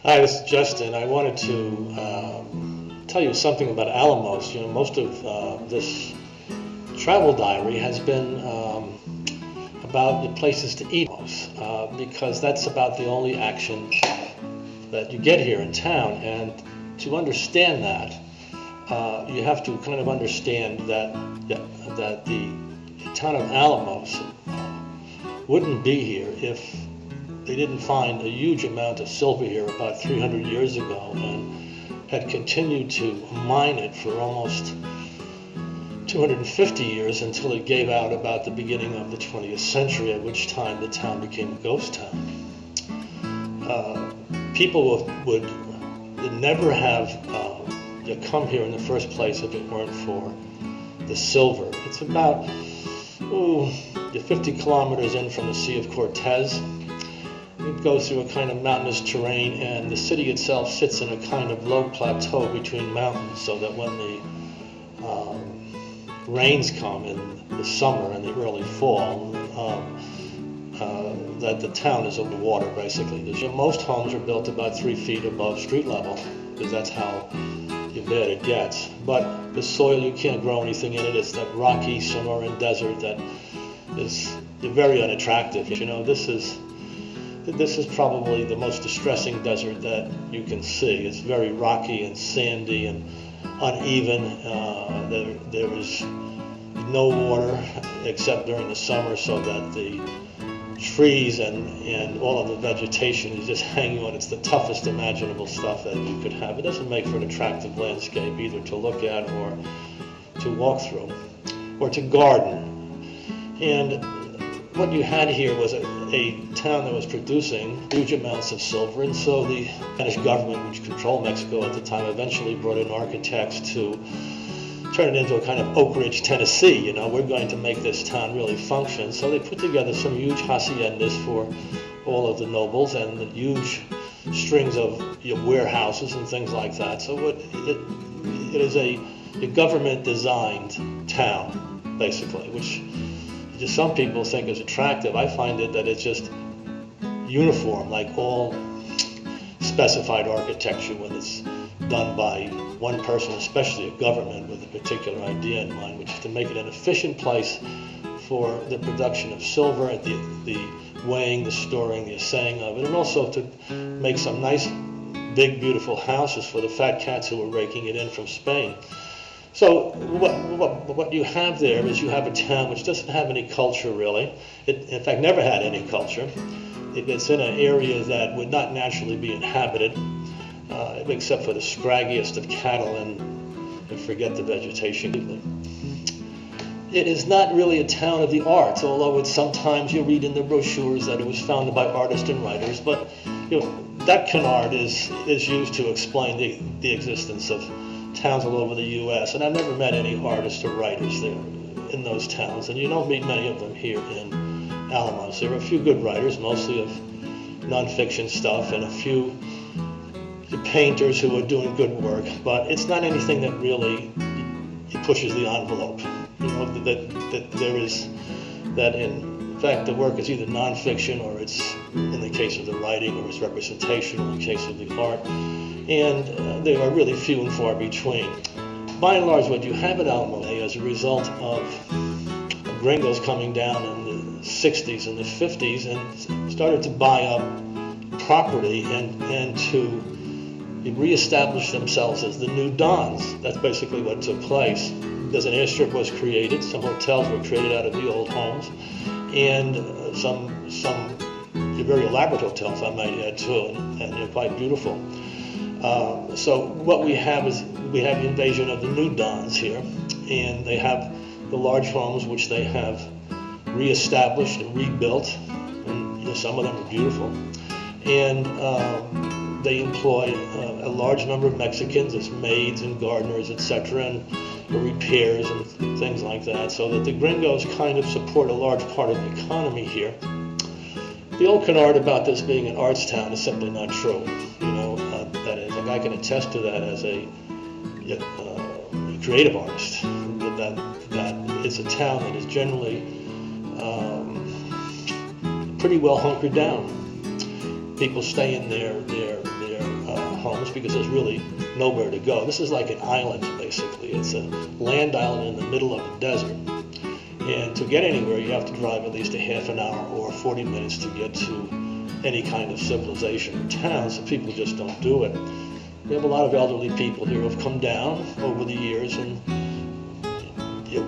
Hi, this is Justin. I wanted to tell you something about Alamos. Most of this travel diary has been about the places to eat, because that's about the only action that you get here in town. And to understand that, you have to kind of understand that the town of Alamos wouldn't be here if they didn't find a huge amount of silver here about 300 years ago and had continued to mine it for almost 250 years until it gave out about the beginning of the 20th century, at which time the town became a ghost town. People would never have come here in the first place if it weren't for the silver. It's about 50 kilometers in from the Sea of Cortez. It goes through a kind of mountainous terrain, and the city itself sits in a kind of low plateau between mountains, so that when the rains come in the summer and the early fall, that the town is under water, basically. Most homes are built about 3 feet above street level, because that's how bad it gets. But the soil, you can't grow anything in it. It's that rocky Sonoran desert that is very unattractive. This is probably the most distressing desert that you can see. It's very rocky and sandy and uneven. There is no water except during the summer, so that the trees and all of the vegetation is just hanging on. It's the toughest imaginable stuff that you could have. It doesn't make for an attractive landscape either to look at or to walk through or to garden. And what you had here was a town that was producing huge amounts of silver, and so the Spanish government, which controlled Mexico at the time, eventually brought in architects to turn it into a kind of Oak Ridge, Tennessee. We're going to make this town really function. So they put together some huge haciendas for all of the nobles and the huge strings of warehouses and things like that. So it is a government-designed town, basically, which just some people think is attractive. I find that it's just uniform, like all specified architecture when it's done by one person, especially a government with a particular idea in mind, which is to make it an efficient place for the production of silver, the weighing, the storing, the assaying of it, and also to make some nice, big, beautiful houses for the fat cats who were raking it in from Spain. So what you have there is you have a town which doesn't have any culture, really. It, in fact, never had any culture. It's in an area that would not naturally be inhabited, except for the scraggiest of cattle and forget the vegetation. It is not really a town of the arts, although sometimes you read in the brochures that it was founded by artists and writers. But that canard is used to explain the existence of towns all over the U.S., and I've never met any artists or writers there in those towns, and you don't meet many of them here in Alamos. There are a few good writers, mostly of nonfiction stuff, and a few painters who are doing good work, but it's not anything that really pushes the envelope. That in fact the work is either nonfiction or it's, in the case of the writing, or it's representational in the case of the art, and they are really few and far between. By and large, what you have at Alamos as a result of gringos coming down in the 60s and the 50s and started to buy up property and to reestablish themselves as the new Dons. That's basically what took place. There's an airstrip was created, some hotels were created out of the old homes, and some very elaborate hotels, I might add, too, and they're quite beautiful. So what we have is the invasion of the new Dons here, and they have the large homes which they have reestablished and rebuilt, and some of them are beautiful, and they employ a large number of Mexicans as maids and gardeners, etc., and repairs and things like that, so that the gringos kind of support a large part of the economy here. The old canard about this being an arts town is simply not true. That is, I can attest to that as a creative artist, that it's a town that is generally pretty well hunkered down. People stay in their homes because there's really nowhere to go. This is like an island, basically. It's a land island in the middle of the desert. And to get anywhere, you have to drive at least a half an hour or 40 minutes to get to any kind of civilization or town, so people just don't do it. We have a lot of elderly people here who have come down over the years and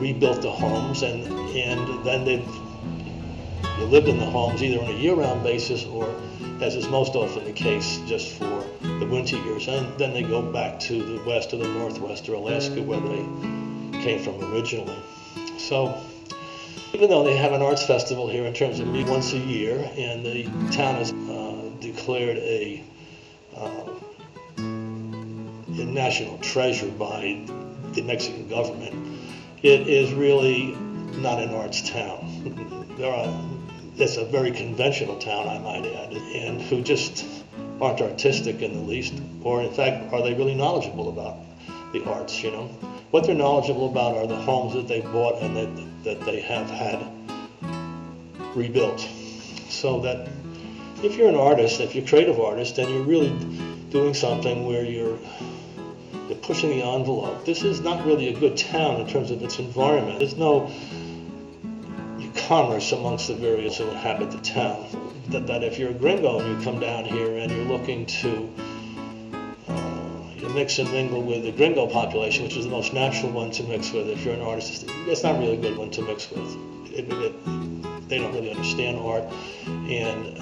rebuilt the homes, and then they've lived in the homes either on a year-round basis or, as is most often the case, just for the winter years. And then they go back to the west or the northwest or Alaska where they came from originally. So even though they have an arts festival here in terms of once a year, and the town has declared a national treasure by the Mexican government, it is really not an arts town. It's a very conventional town, I might add, and who just aren't artistic in the least, or in fact, are they really knowledgeable about the arts, you know? What they're knowledgeable about are the homes that they bought and that they have had rebuilt. So that if you're an artist, if you're a creative artist, then you're really doing something where you're pushing the envelope. This is not really a good town in terms of its environment. There's no commerce amongst the various who inhabit the town. That if you're a gringo and you come down here and you're looking to you mix and mingle with the gringo population, which is the most natural one to mix with, if you're an artist, it's not really a good one to mix with. They don't really understand art, and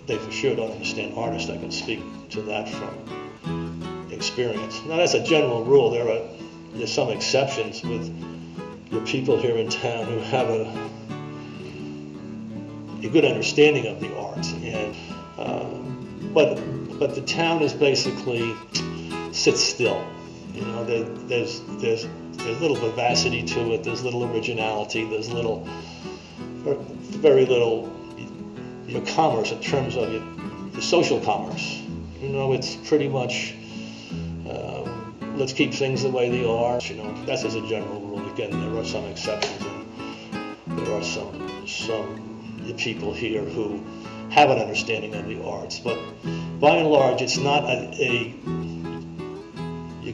they for sure don't understand artists. I can speak to that from experience. Now, that's a general rule. There's some exceptions with your people here in town who have a good understanding of the arts, and but the town is basically sits still. You know, there's little vivacity to it. There's little originality. There's very little commerce in terms of the social commerce. You know, it's pretty much let's keep things the way they are. You know, that's as a general rule. Again, there are some exceptions, and there are some people here who have an understanding of the arts, but by and large, it's not a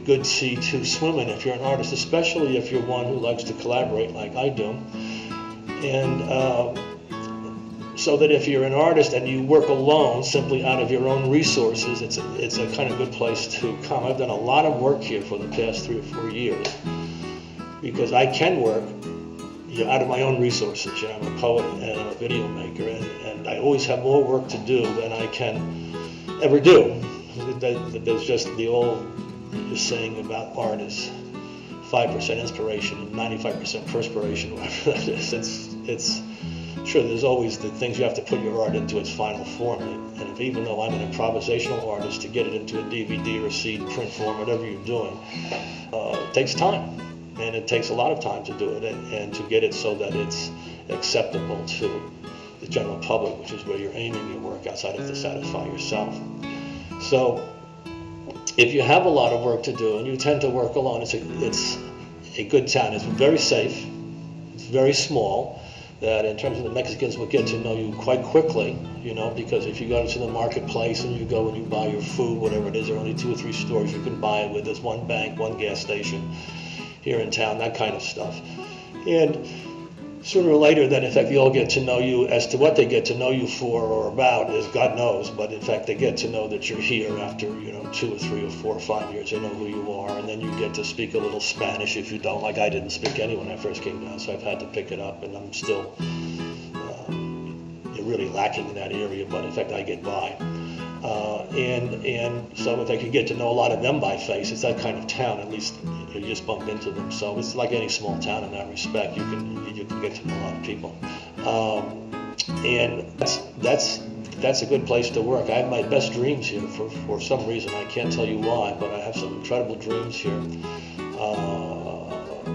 good sea to swim in if you're an artist, especially if you're one who likes to collaborate like I do. And so that if you're an artist and you work alone, simply out of your own resources, it's a kind of good place to come. I've done a lot of work here for the past 3 or 4 years because I can work out of my own resources. You know, I'm a poet and I'm a video maker, and I always have more work to do than I can ever do. There's just the old saying about art is 5% inspiration and 95% perspiration, whatever that is. It's sure, there's always the things you have to put your art into its final form, and even though I'm an improvisational artist, to get it into a DVD or CD print form, whatever you're doing, it takes time, and it takes a lot of time to do it, and to get it so that it's acceptable to the general public, which is where you're aiming your work outside of to satisfy yourself. So if you have a lot of work to do and you tend to work alone, it's a good town. It's very safe. It's very small. That in terms of the Mexicans will get to know you quite quickly, you know, because if you go to the marketplace and you go and you buy your food, whatever it is, there are only 2 or 3 stores you can buy it with. There's one bank, one gas station here in town, that kind of stuff. And sooner or later, then, in fact, they all get to know you. As to what they get to know you for or about is God knows, but in fact, they get to know that you're here after, 2 or 3 or 4 or 5 years. They know who you are, and then you get to speak a little Spanish if you don't. Like I didn't speak any when I first came down, so I've had to pick it up, and I'm still really lacking in that area, but in fact, I get by. And so if I could get to know a lot of them by face, it's that kind of town. At least you just bump into them. So it's like any small town in that respect. You can get to know a lot of people, and that's a good place to work. I have my best dreams here for some reason. I can't tell you why, but I have some incredible dreams here.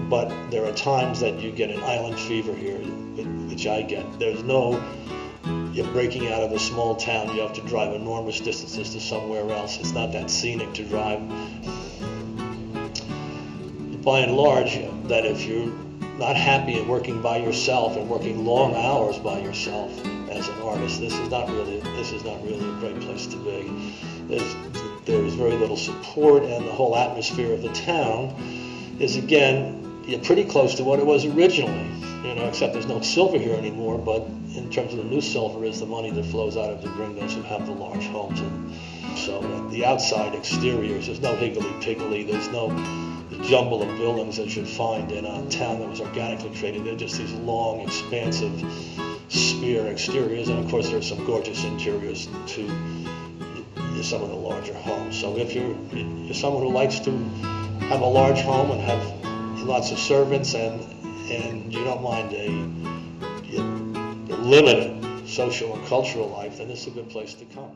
But there are times that you get an island fever here, which I get. There's no You're breaking out of a small town. You have to drive enormous distances to somewhere else. It's not that scenic to drive. By and large, that if you're not happy and working by yourself and working long hours by yourself as an artist, this is not really a great place to be. mutual support and the whole atmosphere of the town is, again, pretty close to what it was originally. Except there's no silver here anymore, but in terms of the new silver is the money that flows out of the gringos who have the large homes. And so the outside exteriors, there's no higgledy-piggledy, there's no jumble of buildings that you'd find in a town that was organically created. They're just these long, expansive sphere exteriors, and of course there's some gorgeous interiors to some of the larger homes. So if you're someone who likes to have a large home and have lots of servants and you don't mind a limited social and cultural life, then it's a good place to come.